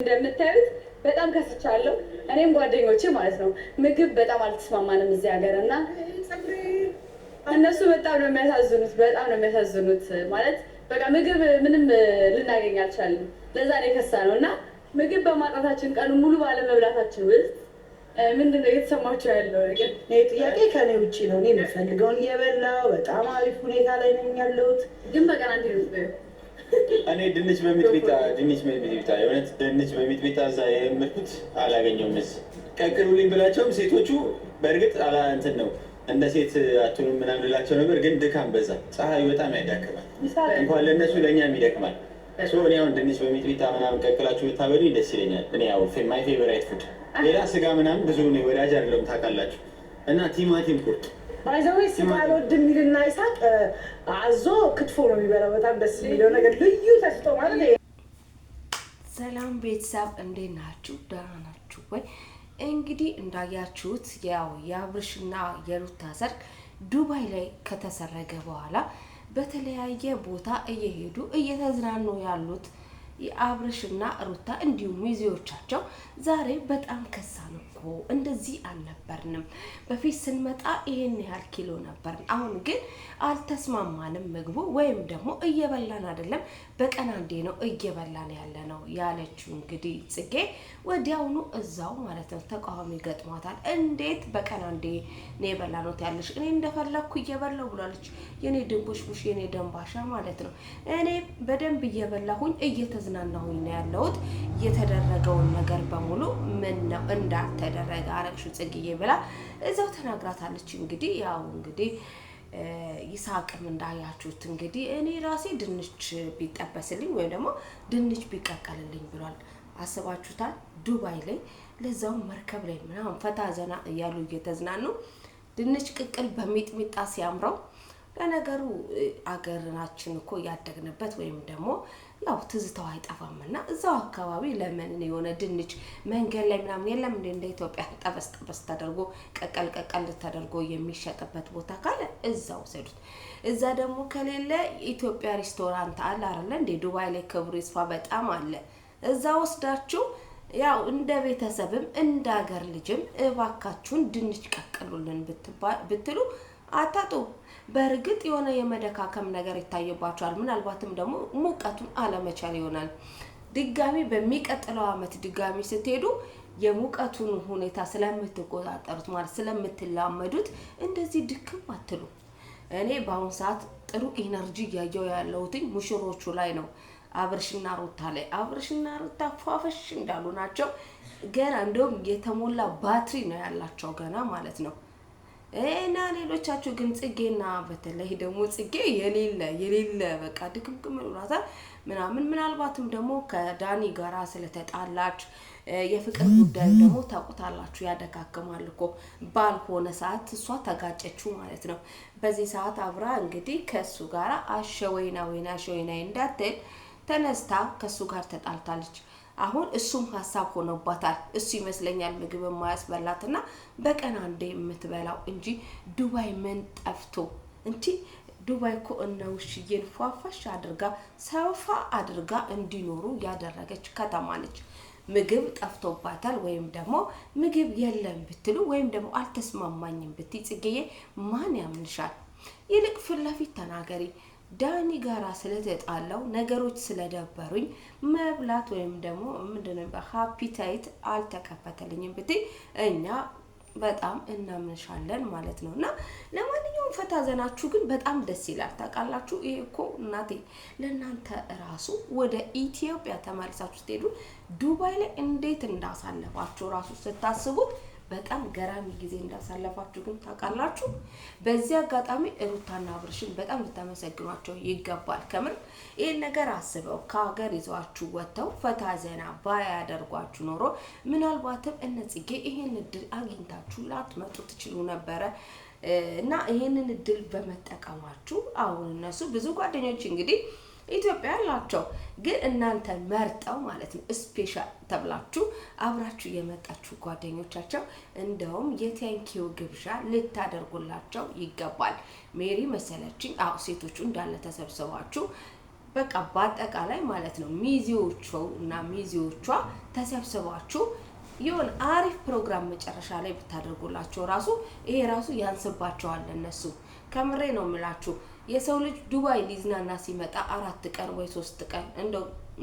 እንደምታዩት በጣም ከስቻለሁ። እኔም ጓደኞቼ ማለት ነው። ምግብ በጣም አልተስማማንም እዚህ ሀገር እና እነሱ በጣም ነው የሚያሳዝኑት ማለት በቃ ምግብ ምንም ልናገኝ አልቻልንም። ለዛ ነው የከሳ ነው እና ምግብ በማጣታችን ቀኑ ሙሉ ባለመብላታችን ውስጥ ምንድን ነው እየተሰማቸው ያለው ነገር? ጥያቄ ከኔ ውጭ ነው። እኔ የምፈልገውን እየበላሁ በጣም አሪፍ ሁኔታ ላይ ነኝ ያለሁት። ግን በቀን አንዴ ነው እኔ ድንች በሚጥሚጣ የእውነት ድንች በሚጥሚጣ እዛ የምልኩት አላገኘውም። ቀቅሉልኝ ብላቸውም ሴቶቹ በእርግጥ እንትን ነው እንደ ሴት አትሆኑም ምናምን ልላቸው ነበር፣ ግን ድካም በዛ። ፀሐዩ በጣም ያዳክማል። እንኳን ለእነሱ ለእኛም ይደክማል። እኔ አሁን ድንች በሚጥሚጣ ምናምን ቀቅላችሁ ብታበሉኝ ደስ ይለኛል። እኔ ያው ማይ ፌቨራይት ፉድ። ሌላ ስጋ ምናምን ብዙ ወዳጅ አይደለሁም ታውቃላችሁ። እና ቲማቲም ቁርጥ ባይዘዌ ስጋ አልወድም የሚልና ይሳቅ አዞ ክትፎ ነው የሚበላው። በጣም ደስ የሚለው ነገር ልዩ ተስጦ ማለት ነው። ሰላም ቤተሰብ እንዴት ናችሁ? ደህና ናችሁ ወይ? እንግዲህ እንዳያችሁት ያው የአብርሽና የሩታ ሰርግ ዱባይ ላይ ከተሰረገ በኋላ በተለያየ ቦታ እየሄዱ እየተዝናኑ ያሉት የአብርሽና ሩታ እንዲሁም ሚዜዎቻቸው ዛሬ በጣም ከሳን እኮ እንደዚህ አልነበርንም። በፊት ስንመጣ ይሄን ያህል ኪሎ ነበርን፣ አሁን ግን አልተስማማንም ምግቡ ወይም ደግሞ እየበላን አይደለም፣ በቀን አንዴ ነው እየበላን ያለ ነው ያለችው። እንግዲህ ጽጌ ወዲያውኑ እዛው ማለት ነው ተቃዋሚ ገጥሟታል። እንዴት በቀን አንዴ ነው የበላነው ያለሽ? እኔ እንደፈለኩ እየበላሁ ብላለች። የኔ ድንቡሽቡሽ የኔ ደንባሻ ማለት ነው። እኔ በደንብ እየበላሁኝ እየተዝናናሁኝ ነው ያለሁት። የተደረገውን ነገር በሙሉ ምን ነው እንዳልተደረገ አረግሹ ጽጌዬ ብላ እዛው ተናግራታለች። እንግዲህ ያው እንግዲህ ይሳቅም እንዳያችሁት እንግዲህ እኔ ራሴ ድንች ቢጠበስልኝ ወይም ደግሞ ድንች ቢቀቀልልኝ ብሏል። አስባችሁታል? ዱባይ ላይ ለዛው መርከብ ላይ ምናምን ፈታ ዘና እያሉ እየተዝናኑ ድንች ቅቅል በሚጥሚጣ ሲያምረው። ለነገሩ አገራችን እኮ ያደግንበት ወይም ደግሞ ያው ትዝታው አይጠፋምና እዛው አካባቢ ለምን የሆነ ድንች መንገድ ላይ ምናምን የለም እንደ ኢትዮጵያ ጠበስ ተደርጎ ቀቀል ተደርጎ የሚሸጥበት ቦታ ካለ እዛው ሰዱት። እዛ ደግሞ ከሌለ ኢትዮጵያ ሬስቶራንት አለ አይደል እንደ ዱባይ ላይ ክብሩ ይስፋ በጣም አለ። እዛ ወስዳችሁ ያው እንደ ቤተሰብም እንደ ሀገር ልጅም እባካችሁን ድንች ቀቅሉልን ብትሉ አታጡ። በእርግጥ የሆነ የመደካከም ነገር ይታየባቸዋል። ምናልባትም ደግሞ ሙቀቱን አለመቻል ይሆናል። ድጋሚ በሚቀጥለው አመት ድጋሚ ስትሄዱ የሙቀቱን ሁኔታ ስለምትቆጣጠሩት ማለት ስለምትላመዱት እንደዚህ ድክም አትሉ። እኔ በአሁን ሰዓት ጥሩ ኢነርጂ እያየሁ ያለሁትኝ ሙሽሮቹ ላይ ነው። አብርሽና ሩታ ላይ አብርሽና ሩታ ፏፈሽ እንዳሉ ናቸው። ገና እንደውም የተሞላ ባትሪ ነው ያላቸው ገና ማለት ነው። እና ሌሎቻችሁ ግን ጽጌና በተለይ ደግሞ ጽጌ የሌለ በቃ ድክምክም ብሏታል ምናምን። ምናልባትም ደግሞ ከዳኒ ጋራ ስለተጣላች የፍቅር ጉዳይ ደግሞ ታውቁታላችሁ፣ ያደካክማል እኮ ባልሆነ ሰዓት እሷ ተጋጨችው ማለት ነው። በዚህ ሰዓት አብራ እንግዲህ ከሱ ጋራ አሸወይና እንዳትል ተነስታ ከሱ ጋር ተጣልታለች። አሁን እሱም ሀሳብ ሆኖባታል። እሱ ይመስለኛል ምግብ የማያስበላትና በቀን አንዴ የምትበላው እንጂ ዱባይ ምን ጠፍቶ እንጂ ዱባይ እኮ እነ ውሽዬን ፏፋሽ አድርጋ ሰፋ አድርጋ እንዲኖሩ ያደረገች ከተማ ነች። ምግብ ጠፍቶባታል ወይም ደግሞ ምግብ የለም ብትሉ ወይም ደግሞ አልተስማማኝም ብትይ ጽጌዬ ማን ያምንሻል? ይልቅ ፊት ለፊት ተናገሪ። ዳኒ ጋራ ስለተጣላው ነገሮች ስለደበሩኝ መብላት ወይም ደግሞ ምንድነው በሃፒታይት አልተከፈተልኝም ብትይ እኛ በጣም እናምንሻለን ማለት ነውና ለማንኛውም ፈታ ዘናችሁ ግን በጣም ደስ ይላል። ታውቃላችሁ ይሄ እኮ እናቴ ለእናንተ ራሱ ወደ ኢትዮጵያ ተመልሳችሁ ስትሄዱ ዱባይ ላይ እንዴት እንዳሳለፋችሁ ራሱ ስታስቡት በጣም ገራሚ ጊዜ እንዳሳለፋችሁ ግን ታውቃላችሁ። በዚህ አጋጣሚ ሩታና አብርሽን በጣም ልታመሰግኗቸው ይገባል። ከምር ይሄን ነገር አስበው ከሀገር ይዘዋችሁ ወጥተው ፈታ ዘና ባያደርጓችሁ ኖሮ ምናልባትም እነ ጽጌ ይሄን እድል አግኝታችሁ ላትመጡ ትችሉ ነበረ እና ይሄንን እድል በመጠቀማችሁ አሁን እነሱ ብዙ ጓደኞች እንግዲህ ኢትዮጵያ ያላቸው ግን እናንተ መርጠው ማለት ነው ስፔሻል ተብላችሁ አብራችሁ የመጣችሁ ጓደኞቻቸው እንደውም የቴንኪው ግብዣ ልታደርጉላቸው ይገባል። ሜሪ መሰለችኝ ሴቶቹ እንዳለ ተሰብስባችሁ በቃ በአጠቃላይ ማለት ነው ሚዜዎቹ እና ሚዜዎቿ ተሰብስባችሁ የሆነ አሪፍ ፕሮግራም መጨረሻ ላይ ብታደርጉላቸው ራሱ ይሄ ራሱ ያንስባቸዋል እነሱ። ከምሬ ነው የምላችሁ። የሰው ልጅ ዱባይ ሊዝናና ሲመጣ 4 ቀን ወይ 3 ቀን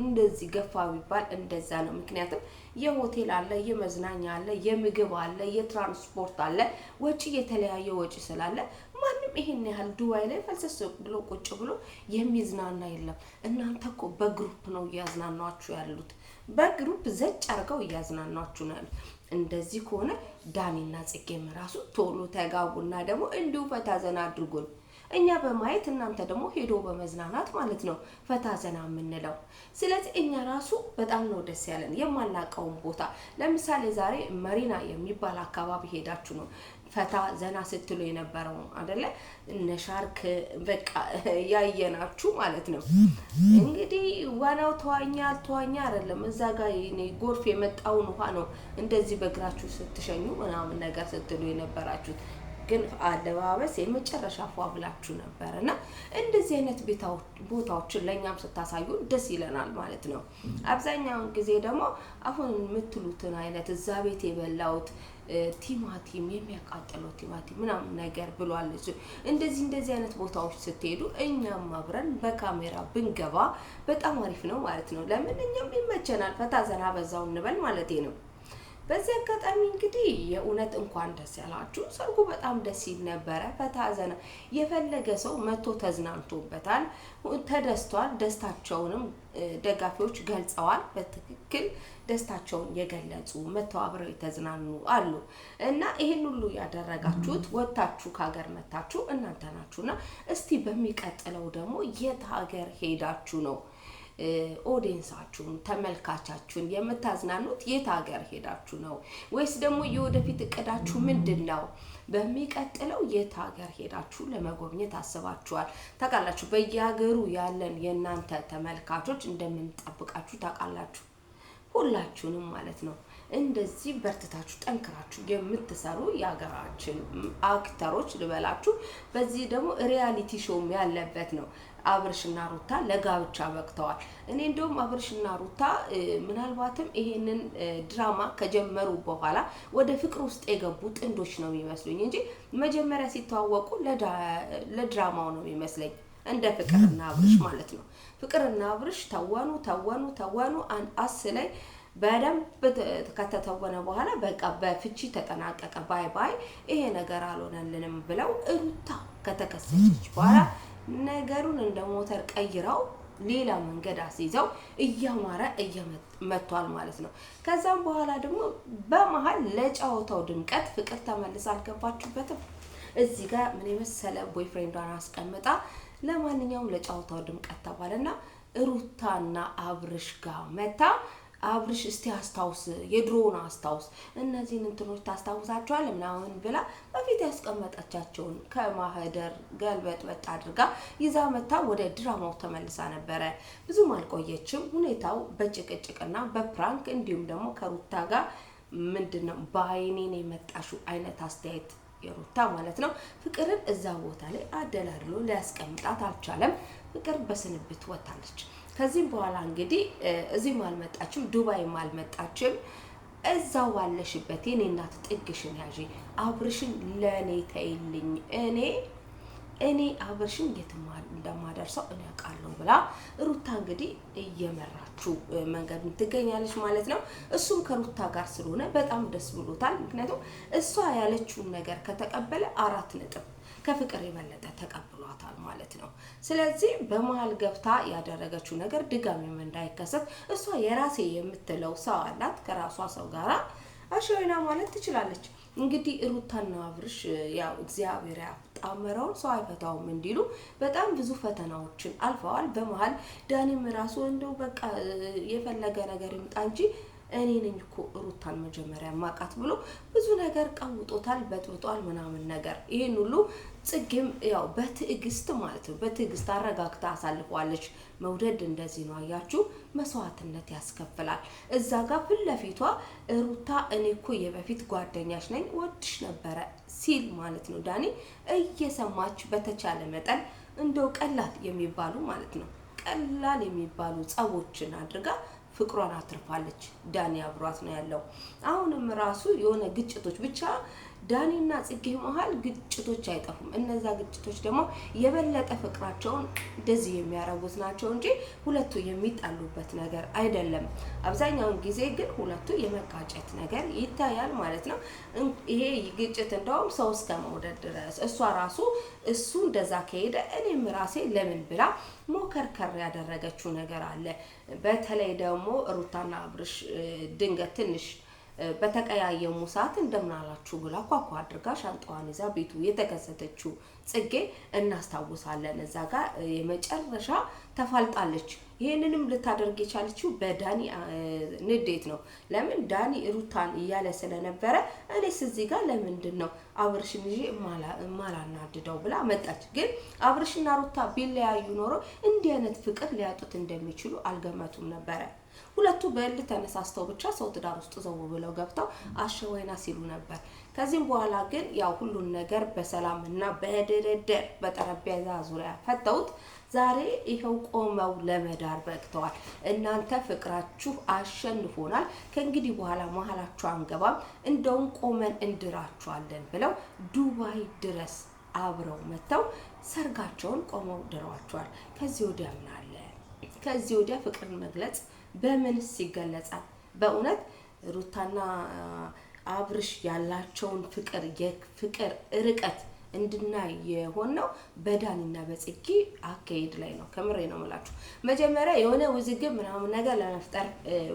እንደዚህ ገፋ ቢባል እንደዛ ነው። ምክንያቱም የሆቴል አለ፣ የመዝናኛ አለ፣ የምግብ አለ፣ የትራንስፖርት አለ፣ ወጪ የተለያየ ወጪ ስላለ ማንም ይሄን ያህል ዱባይ ላይ ፈልሰስ ብሎ ቁጭ ብሎ የሚዝናና የለም። እናንተ እኮ በግሩፕ ነው እያዝናናችሁ ያሉት። በግሩፕ ዘጭ አድርገው እያዝናናችሁ ነው ያሉት። እንደዚህ ከሆነ ዳኒና ጽጌም ራሱ ቶሎ ተጋቡና ደግሞ እንዲሁ ፈታ ዘና አድርጉን። እኛ በማየት እናንተ ደግሞ ሄዶ በመዝናናት ማለት ነው ፈታ ዘና የምንለው። ስለዚህ እኛ ራሱ በጣም ነው ደስ ያለን። የማናውቀውን ቦታ ለምሳሌ ዛሬ መሪና የሚባል አካባቢ ሄዳችሁ ነው ፈታ ዘና ስትሉ የነበረው አይደለ? እነ ሻርክ በቃ ያየናችሁ ማለት ነው። እንግዲህ ዋናው ተዋኛ አይደለም። እዛ ጋር ጎርፍ የመጣውን ውሃ ነው እንደዚህ በእግራችሁ ስትሸኙ ምናምን ነገር ስትሉ የነበራችሁት። ግን አለባበስ የመጨረሻ ፏ ብላችሁ ነበር እና እንደዚህ አይነት ቦታዎችን ለኛም ስታሳዩን ደስ ይለናል ማለት ነው። አብዛኛውን ጊዜ ደግሞ አሁን የምትሉትን አይነት እዛ ቤት የበላውት ቲማቲም የሚያቃጥለው ቲማቲም ምናምን ነገር ብሏለች። እንደዚህ አይነት ቦታዎች ስትሄዱ እኛም አብረን በካሜራ ብንገባ በጣም አሪፍ ነው ማለት ነው። ለምን እኛም ይመቸናል፣ ፈታ ዘና በዛው እንበል ማለት ነው። በዚህ አጋጣሚ እንግዲህ የእውነት እንኳን ደስ ያላችሁ። ሰርጉ በጣም ደስ ይል ነበረ። ፈታ ዘና የፈለገ ሰው መጥቶ ተዝናንቶበታል፣ ተደስቷል። ደስታቸውንም ደጋፊዎች ገልጸዋል። በትክክል ደስታቸውን የገለጹ መጥተው አብረው የተዝናኑ አሉ እና ይሄን ሁሉ ያደረጋችሁት ወጣችሁ ከሀገር መታችሁ እናንተ ናችሁና እስቲ በሚቀጥለው ደግሞ የት ሀገር ሄዳችሁ ነው ኦዲየንሳችሁን ተመልካቻችሁን የምታዝናኑት? የት ሀገር ሄዳችሁ ነው? ወይስ ደግሞ የወደፊት እቅዳችሁ ምንድነው? በሚቀጥለው የት ሀገር ሄዳችሁ ለመጎብኘት አስባችኋል? ታውቃላችሁ በየሀገሩ ያለን የእናንተ ተመልካቾች እንደምንጠብቃችሁ ታውቃላችሁ። ሁላችሁንም ማለት ነው። እንደዚህ በርትታችሁ ጠንክራችሁ የምትሰሩ የሀገራችን አክተሮች ልበላችሁ። በዚህ ደግሞ ሪያሊቲ ሾው ያለበት ነው። አብርሽና ሩታ ለጋብቻ በቅተዋል። እኔ እንደውም አብርሽና ሩታ ምናልባትም ይሄንን ድራማ ከጀመሩ በኋላ ወደ ፍቅር ውስጥ የገቡ ጥንዶች ነው የሚመስሉኝ እንጂ መጀመሪያ ሲተዋወቁ ለድራማው ነው የሚመስለኝ። እንደ ፍቅርና አብርሽ ማለት ነው። ፍቅርና አብርሽ ተወኑ አንአስ ላይ በደንብ ከተተወነ በኋላ በቃ በፍቺ ተጠናቀቀ። ባይ ይሄ ነገር አልሆነልንም ብለው ሩታ ከተከሰሰች በኋላ ነገሩን እንደ ሞተር ቀይረው ሌላ መንገድ አስይዘው እያማረ መጥቷል ማለት ነው። ከዛም በኋላ ደግሞ በመሃል ለጫወታው ድምቀት ፍቅር ተመልሳ አልገባችሁበትም። እዚህ ጋር ምን የመሰለ ቦይፍሬንዷን አስቀምጣ ለማንኛውም ለጫወታው ድምቀት ተባለና ሩታና አብርሽ ጋር መታ። አብርሽ እስቲ አስታውስ፣ የድሮውን አስታውስ፣ እነዚህን እንትኖች ታስታውሳቸዋል ምናምን ብላ በፊት ያስቀመጠቻቸውን ከማህደር ገልበጥ አድርጋ ይዛ መታ ወደ ድራማው ተመልሳ ነበረ። ብዙም አልቆየችም። ሁኔታው በጭቅጭቅና በፕራንክ እንዲሁም ደግሞ ከሩታ ጋር ምንድነው በአይኔን የመጣሽው አይነት አስተያየት የሩታ ማለት ነው። ፍቅርን እዛ ቦታ ላይ አደላድሎ ሊያስቀምጣት አልቻለም። ፍቅር በስንብት ወጣለች። ከዚህም በኋላ እንግዲህ እዚህም አልመጣችም፣ ዱባይም አልመጣችም። እዛው ባለሽበት የኔ እናት ጥግሽን ያዢ፣ አብርሽን ለኔ ተይልኝ፣ እኔ አብርሽን የትም እንደማደርሰው እኔ አውቃለሁ ብላ ሩታ እንግዲህ እየመራችሁ መንገድ ትገኛለች ማለት ነው። እሱም ከሩታ ጋር ስለሆነ በጣም ደስ ብሎታል። ምክንያቱም እሷ ያለችውን ነገር ከተቀበለ 4 ነጥብ ከፍቅር የበለጠ ተቀብሏታል ማለት ነው። ስለዚህ በመሃል ገብታ ያደረገችው ነገር ድጋሚም እንዳይከሰት እሷ የራሴ የምትለው ሰው አላት። ከራሷ ሰው ጋራ አሽወይና ማለት ትችላለች። እንግዲህ ሩታና አብርሽ ያው እግዚአብሔር ያጣመረውን ሰው አይፈታውም እንዲሉ በጣም ብዙ ፈተናዎችን አልፈዋል። በመሃል ዳኒም ራሱ እንደው በቃ የፈለገ ነገር ይምጣ እንጂ እኔ ነኝ እኮ ሩታን መጀመሪያ ማቃት ብሎ ብዙ ነገር ቀውጦታል፣ በጥብጧል ምናምን ነገር። ይሄን ሁሉ ጽጌም ያው በትዕግስት ማለት ነው በትዕግስት አረጋግታ አሳልፈዋለች። መውደድ እንደዚህ ነው አያችሁ፣ መስዋዕትነት ያስከፍላል። እዛ ጋር ፊት ለፊቷ ሩታ እኔ እኮ የበፊት ጓደኛሽ ነኝ ወድሽ ነበረ ሲል ማለት ነው ዳኒ እየሰማች በተቻለ መጠን እንደው ቀላል የሚባሉ ማለት ነው ቀላል የሚባሉ ጸቦችን አድርጋ ፍቅሯን አትርፋለች። ዳኒ አብሯት ነው ያለው። አሁንም ራሱ የሆነ ግጭቶች ብቻ ዳኒና ጽጌ መሀል ግጭቶች አይጠፉም። እነዛ ግጭቶች ደግሞ የበለጠ ፍቅራቸውን እንደዚህ የሚያረጉት ናቸው እንጂ ሁለቱ የሚጣሉበት ነገር አይደለም። አብዛኛውን ጊዜ ግን ሁለቱ የመጋጨት ነገር ይታያል ማለት ነው። ይሄ ግጭት እንደውም ሰው እስከ መውደድ ድረስ እሷ ራሱ እሱ እንደዛ ከሄደ እኔም ራሴ ለምን ብላ ሞከርከር ያደረገችው ነገር አለ። በተለይ ደግሞ ሩታና አብርሽ ድንገት ትንሽ በተቀያየሙ ሰዓት እንደምን አላችሁ ብላ ኳኳ አድርጋ ሻንጣዋን ይዛ ቤቱ የተከሰተችው ጽጌ እናስታውሳለን። እዛ ጋር የመጨረሻ ተፋልጣለች። ይሄንንም ልታደርግ የቻለችው በዳኒ ንዴት ነው። ለምን ዳኒ ሩታን እያለ ስለነበረ እኔስ እዚህ ጋር ለምንድን ነው አብርሽን ይዤ ማላናድደው ብላ መጣች። ግን አብርሽና ሩታ ቢለያዩ ኖሮ እንዲህ አይነት ፍቅር ሊያጡት እንደሚችሉ አልገመቱም ነበረ። ሁለቱ በእልህ ተነሳስተው ብቻ ሰው ትዳር ውስጥ ዘው ብለው ገብተው አሸወይና ሲሉ ነበር። ከዚህም በኋላ ግን ያው ሁሉን ነገር በሰላም እና በድርድር በጠረጴዛ ዙሪያ ፈተውት ዛሬ ይኸው ቆመው ለመዳር በቅተዋል። እናንተ ፍቅራችሁ አሸንፎናል፣ ከእንግዲህ በኋላ መሀላችሁ አንገባም፣ እንደውም ቆመን እንድራችኋለን ብለው ዱባይ ድረስ አብረው መጥተው ሰርጋቸውን ቆመው ድረዋቸዋል። ከዚህ ወዲያ ምን አለ? ከዚህ ወዲያ ፍቅርን መግለጽ በምንስ ይገለጻል? በእውነት ሩታና አብርሽ ያላቸውን የፍቅር ርቀት እንድናይ የሆነው በዳኒና በጽጌ አካሄድ ላይ ነው። ከምሬ ነው የምላችሁ። መጀመሪያ የሆነ ውዝግብ ምናምን ነገር ለመፍጠር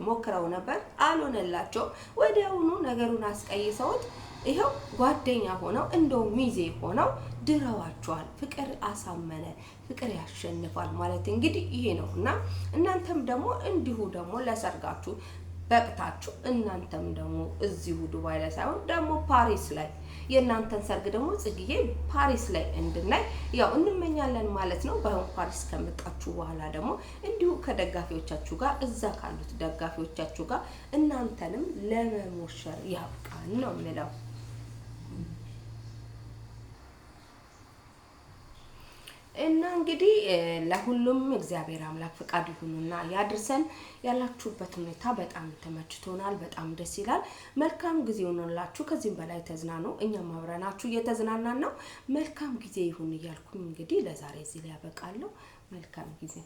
ሞክረው ነበር፣ አልሆነላቸው። ወዲያውኑ ነገሩን አስቀይሰውት ይኸው ጓደኛ ሆነው እንደው ሚዜ ሆነው ድረዋቸዋል። ፍቅር አሳመነ፣ ፍቅር ያሸንፋል ማለት እንግዲህ ይሄ ነው እና እናንተም ደግሞ እንዲሁ ደግሞ ለሰርጋችሁ በቅታችሁ እናንተም ደግሞ እዚሁ ዱባይ ላይ ሳይሆን ደግሞ ፓሪስ ላይ የእናንተን ሰርግ ደግሞ ጽጌዬ ፓሪስ ላይ እንድናይ ያው እንመኛለን ማለት ነው። ባይሆን ፓሪስ ከመጣችሁ በኋላ ደግሞ እንዲሁ ከደጋፊዎቻችሁ ጋር እዛ ካሉት ደጋፊዎቻችሁ ጋር እናንተንም ለመሞሸር ያብቃን ነው የምለው። እና እንግዲህ ለሁሉም እግዚአብሔር አምላክ ፈቃዱ ይሁንና ያድርሰን። ያላችሁበት ሁኔታ በጣም ተመችቶናል፣ በጣም ደስ ይላል። መልካም ጊዜ ይሁንላችሁ። ከዚህም በላይ ተዝናኑ። እኛም አብረናችሁ እየተዝናናን ነው። መልካም ጊዜ ይሁን እያልኩኝ እንግዲህ ለዛሬ እዚህ ላይ ያበቃለሁ። መልካም ጊዜ